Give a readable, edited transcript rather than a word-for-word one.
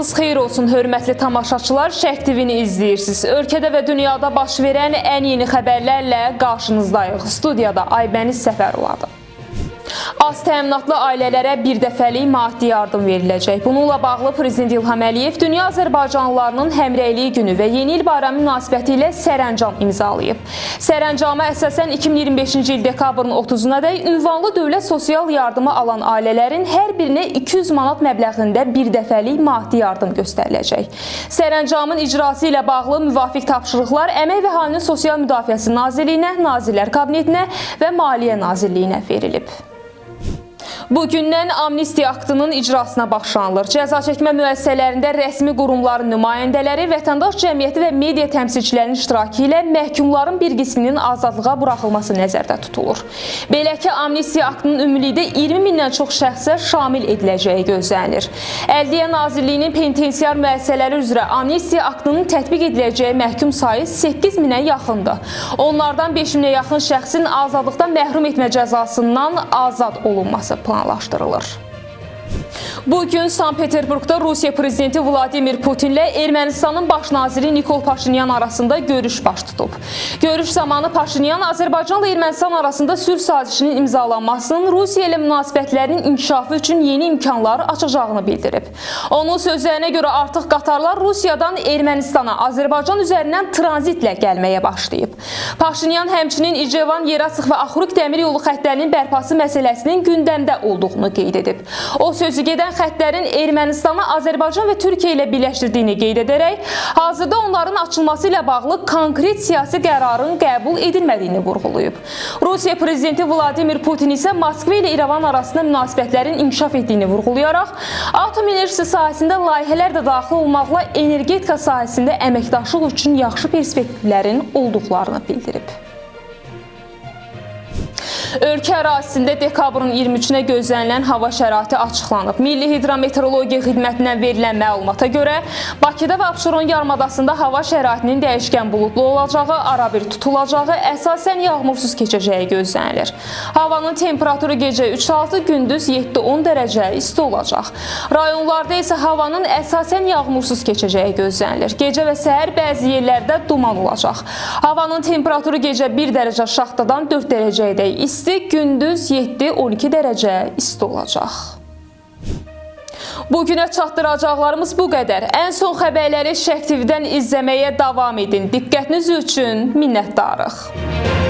Sabahınız xeyir olsun, hörmətli tamaşaçılar. Şərq TV-ni izləyirsiniz. Ölkədə və dünyada baş verən ən yeni xəbərlərlə qarşınızdayıq. Studiyada Aybəniz Səfərovadır. Az təminatlı ailələrə bir dəfəlik maddi yardım veriləcək. Bununla bağlı Prezident İlham Əliyev Dünya Azərbaycanlılarının Həmrəyliyi günü və Yeni il bayramı münasibəti ilə sərəncam imzalayıb. Sərəncama əsasən 2025-ci il dekabrın 30-una dək ünvanlı dövlət sosial yardımı alan ailələrin hər birinə 200 manat məbləğində bir dəfəlik maddi yardım göstəriləcək. Sərəncamın icrası ilə bağlı müvafiq tapşırıqlar Əmək və Əhalinin Sosial Müdafiəsi Nazirliyinə, Nazirlər Kabinetinə və Maliyyə Nazirliyinə verilib. Bugündən amnistiya aktının icrasına başlanılır. Cəza çəkmə müəssisələrində rəsmi qurumların nümayəndələri, vətəndaş cəmiyyəti və media təmsilçilərinin iştirakı ilə məhkumların bir qisminin azadlığa buraxılması nəzərdə tutulur. Belə ki, amnistiya aktının ümumilikdə 20 mindən çox şəxsə şamil ediləcəyi gözlənilir. Ədliyyə Nazirliyinin penitensiar müəssisələri üzrə amnistiya aktının tətbiq ediləcəyi məhkum sayı 8 minə yaxındır. Onlardan 5 minə yaxın şəxsin azadlıqdan məhrum etmə cəzasından azad olunması planlaşdırılır. Bugün Sankt-Peterburqda Rusiya Prezidenti Vladimir Putinlə Ermənistanın baş naziri Nikol Paşinyan arasında görüş baş tutub. Görüş zamanı Paşinyan Azərbaycanla Ermənistan arasında sülh sazişinin imzalanmasının Rusiya ilə münasibətlərinin inkişafı üçün yeni imkanlar açacağını bildirib. Onun sözlərinə görə artıq qatarlar Rusiyadan Ermənistana Azərbaycan üzərindən tranzitlə gəlməyə başlayıb. Paşinyan həmçinin İcevan, Yeratsıq və Axuruk dəmir yolu xəttlərinin bərpası məsələsinin gündəmdə olduğunu qeyd edib. O sözü gedən xəttlərin Ermənistanı Azərbaycan və Türkiyə ilə birləşdirdiyini qeyd edərək, hazırda onların açılması ilə bağlı konkret siyasi qərarın qəbul edilmədiyini vurğulayıb. Rusiya Prezidenti Vladimir Putin isə Moskva ilə İrəvan arasında münasibətlərin inkişaf etdiyini vurğulayaraq, atom enerjisi sahəsində layihələr də daxil olmaqla energetika sahəsində əməkdaşlıq üçün yaxşı perspektivlərin olduqlarını bildirib. Ölkə ərazisində dekabrın 23-nə gözlənilən hava şəraiti açıqlanıb. Milli Hidrometeorologiya Xidmətindən verilən məlumata görə Bakıda və Abşeron yarımadasında hava şəraitinin dəyişkən buludlu olacağı, arabir tutulacağı, əsasən yağmursuz keçəcəyi gözlənilir. Havanın temperaturu gecə 3-6, gündüz 7-10 dərəcə isti olacaq. Rayonlarda isə havanın əsasən yağmursuz keçəcəyi gözlənilir. Gecə və səhər bəzi yerlərdə duman olacaq. Havanın temperaturu gecə 1 dərəcə aşağıdan 4 dərəcəyədək isti, gündüz 7-12 dərəcə isti olacaq. Bugünə çatdıracaqlarımız bu qədər. Ən son xəbərləri Şərq TV-dən izləməyə davam edin. Diqqətiniz üçün minnətdarıq.